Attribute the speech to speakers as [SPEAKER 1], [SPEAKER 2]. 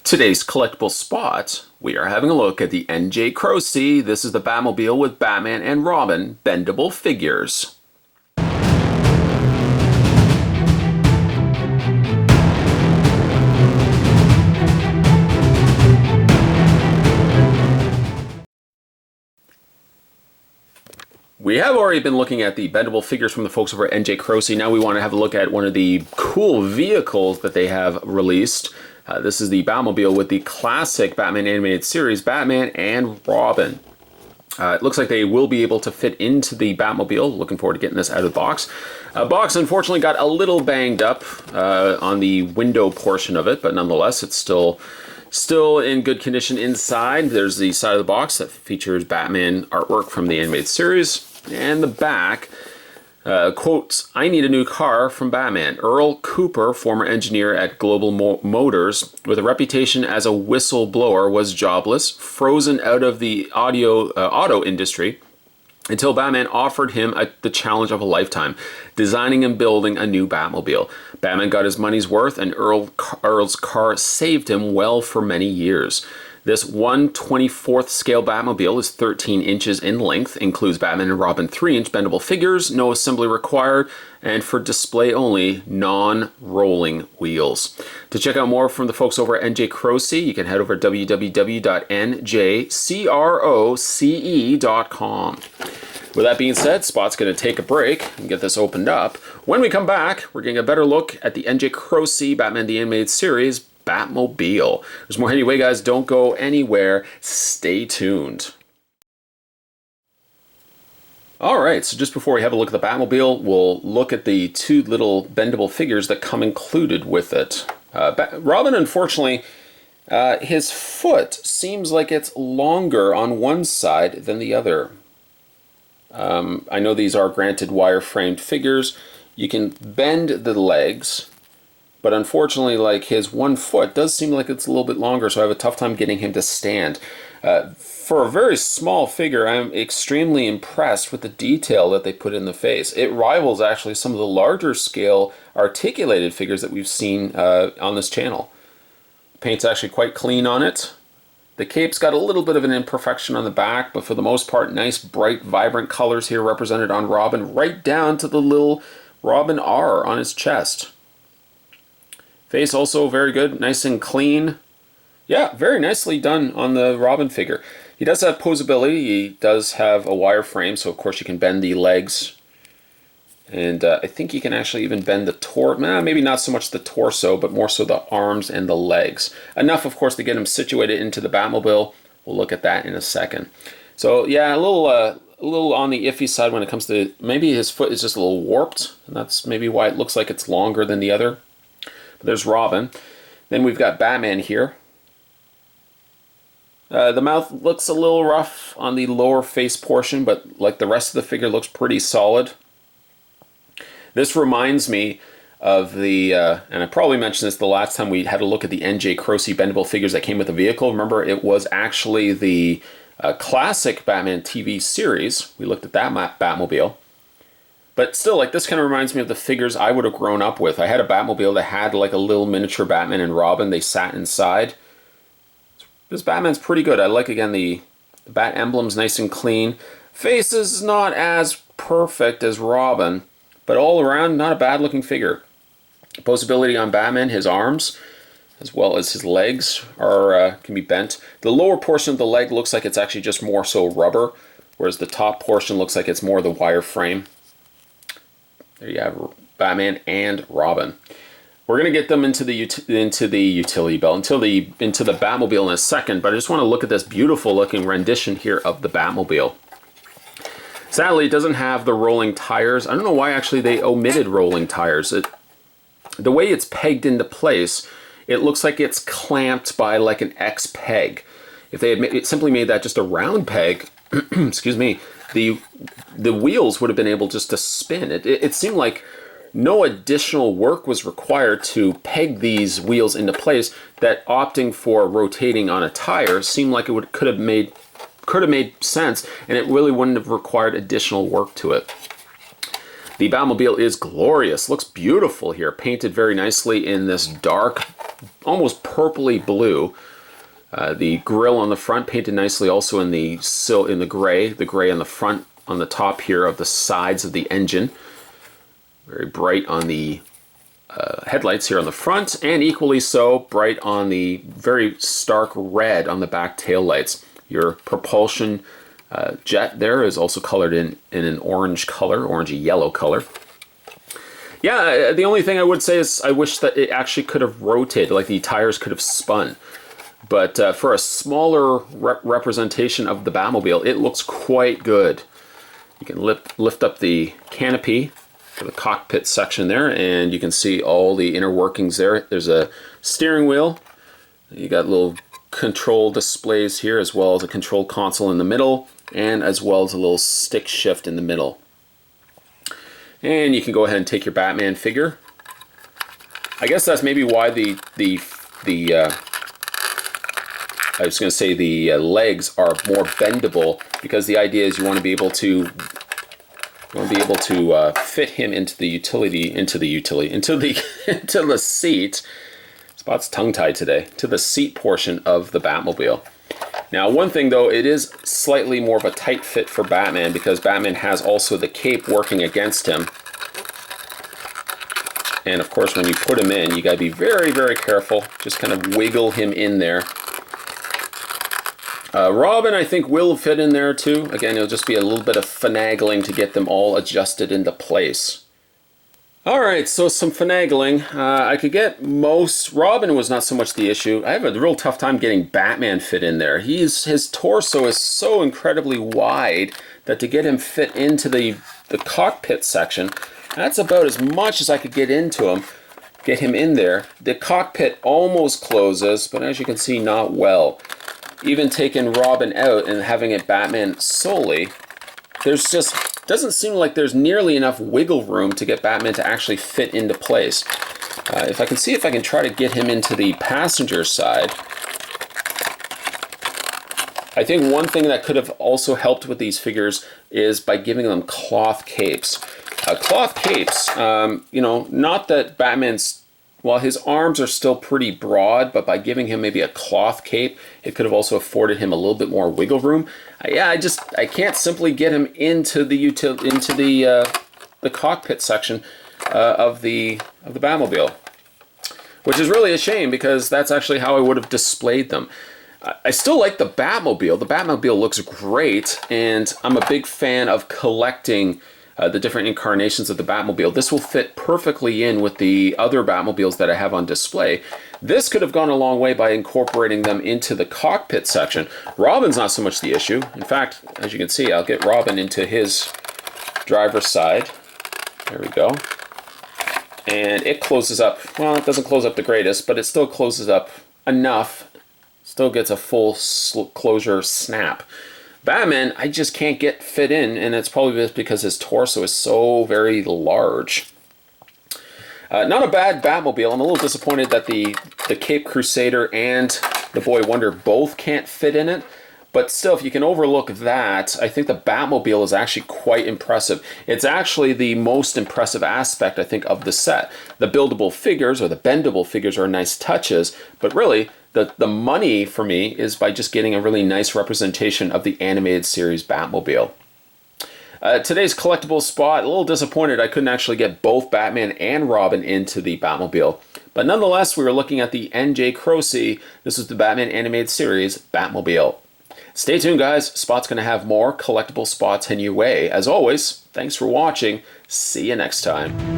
[SPEAKER 1] Today's collectible spot, we are having a look at the NJCroce. This is the Batmobile with Batman and Robin bendable figures. We have already been looking at the bendable figures from the folks over at NJCroce. Now we want to have a look at one of the cool vehicles that they have released. This is the Batmobile with the classic Batman animated series, Batman and Robin. It looks like they will be able to fit into the Batmobile. Looking forward to getting this out of the box. Box unfortunately got a little banged up on the window portion of it, but nonetheless it's still in good condition inside. There's the side of the box that features Batman artwork from the animated series. And the back quotes, "I need a new car from Batman. Earl Cooper, former engineer at Global Motors, with a reputation as a whistleblower, was jobless, frozen out of the auto industry, until Batman offered him the challenge of a lifetime, designing and building a new Batmobile. Batman got his money's worth, and Earl's car saved him well for many years. This 1/24th scale Batmobile is 13 inches in length, includes Batman and Robin 3-inch bendable figures, no assembly required, and for display only, non-rolling wheels." To check out more from the folks over at NJCroce, you can head over to www.njcroce.com. With that being said, Spot's going to take a break and get this opened up. When we come back, we're getting a better look at the NJCroce Batman the Animated Series Batmobile. There's more anyway, guys. Don't go anywhere. Stay tuned. All right, so just before we have a look at the Batmobile, we'll look at the two little bendable figures that come included with it. Robin, unfortunately, his foot seems like it's longer on one side than the other. I know these are granted wire-framed figures. You can bend the legs, but unfortunately, like, his one foot does seem like it's a little bit longer, so I have a tough time getting him to stand. For a very small figure, I'm extremely impressed with the detail that they put in the face. It rivals actually some of the larger scale articulated figures that we've seen on this channel. Paint's actually quite clean on it. The cape's got a little bit of an imperfection on the back, but for the most part, nice, bright, vibrant colors here represented on Robin, right down to the little Robin R on his chest. Face also very good, nice and clean. Yeah, very nicely done on the Robin figure. He does have posability. He does have a wire frame, so of course you can bend the legs. And I think you can actually even bend the torso. Maybe not so much the torso, but more so the arms and the legs. Enough, of course, to get him situated into the Batmobile. We'll look at that in a second. So yeah, a little on the iffy side when it comes to, maybe his foot is just a little warped, and that's maybe why it looks like it's longer than the other. But there's Robin. Then we've got Batman here. The mouth looks a little rough on the lower face portion, but like the rest of the figure looks pretty solid. This reminds me of the, and I probably mentioned this the last time we had a look at the NJCroce bendable figures that came with the vehicle. Remember, it was actually the classic Batman TV series. We looked at that Batmobile. But still, like, this kind of reminds me of the figures I would have grown up with. I had a Batmobile that had like a little miniature Batman and Robin. They sat inside. This Batman's pretty good. I like, again, the bat emblem's nice and clean. Face is not as perfect as Robin, but all around, not a bad looking figure. Posability on Batman, his arms, as well as his legs, can be bent. The lower portion of the leg looks like it's actually just more so rubber, whereas the top portion looks like it's more the wire frame. There you have Batman and Robin. We're going to get them into the utility belt, into the Batmobile in a second, but I just want to look at this beautiful looking rendition here of the Batmobile. Sadly, it doesn't have the rolling tires. I don't know why actually they omitted rolling tires. The way it's pegged into place, it looks like it's clamped by like an X peg. If they had simply made that just a round peg, excuse me, the wheels would have been able just to spin. It seemed like no additional work was required to peg these wheels into place, that opting for rotating on a tire seemed like it could have made sense, and it really wouldn't have required additional work to it. The Batmobile is glorious, looks beautiful here, painted very nicely in this dark, almost purpley blue. The grille on the front painted nicely also in the gray on the front, on the top here of the sides of the engine. Very bright on the headlights here on the front, and equally so bright on the very stark red on the back tail lights. Your propulsion jet there is also colored in an orange color, orangey yellow color. Yeah, the only thing I would say is I wish that it actually could have rotated, like the tires could have spun. But for a smaller representation of the Batmobile, it looks quite good. You can lift up the canopy for the cockpit section there, and you can see all the inner workings there. There's a steering wheel. You got little control displays here, as well as a control console in the middle, and as well as a little stick shift in the middle. And you can go ahead and take your Batman figure. I guess that's maybe why the legs are more bendable, because the idea is you want to be able to fit him into the seat. Spot's tongue-tied today. To the seat portion of the Batmobile. Now, one thing though, it is slightly more of a tight fit for Batman, because Batman has also the cape working against him. And of course, when you put him in, you gotta be very, very careful. Just kind of wiggle him in there. Robin, I think, will fit in there too. Again, it'll just be a little bit of finagling to get them all adjusted into place. Alright, so some finagling. I could get most... Robin was not so much the issue. I have a real tough time getting Batman fit in there. His torso is so incredibly wide that to get him fit into the cockpit section, that's about as much as I could get into him. Get him in there. The cockpit almost closes, but as you can see, not well. Even taking Robin out and having it Batman solely, there's just doesn't seem like there's nearly enough wiggle room to get Batman to actually fit into place. If I can see if I can try to get him into the passenger side. I think one thing that could have also helped with these figures is by giving them cloth capes. Cloth capes, you know, not that Batman's... Well, his arms are still pretty broad, but by giving him maybe a cloth cape, it could have also afforded him a little bit more wiggle room. Yeah, I can't simply get him into the cockpit section of the Batmobile, which is really a shame, because that's actually how I would have displayed them. I still like the Batmobile. The Batmobile looks great, and I'm a big fan of collecting the different incarnations of the Batmobile. This will fit perfectly in with the other Batmobiles that I have on display. This could have gone a long way by incorporating them into the cockpit section. Robin's not so much the issue. In fact, as you can see, I'll get Robin into his driver's side. There we go. And it closes up. Well, it doesn't close up the greatest, but it still closes up enough. Still gets a full closure snap. Batman, I just can't get fit in, and it's probably just because his torso is so very large. Not a bad Batmobile. I'm a little disappointed that the Cape Crusader and the Boy Wonder both can't fit in it. But still, if you can overlook that, I think the Batmobile is actually quite impressive. It's actually the most impressive aspect, I think, of the set. The buildable figures, or the bendable figures, are nice touches, but really, the money for me is by just getting a really nice representation of the animated series Batmobile. Today's collectible spot, a little disappointed I couldn't actually get both Batman and Robin into the Batmobile. But nonetheless, we were looking at the NJCroce. This was the Batman animated series Batmobile. Stay tuned, guys. Spot's going to have more collectible spots in your way. As always, thanks for watching. See you next time.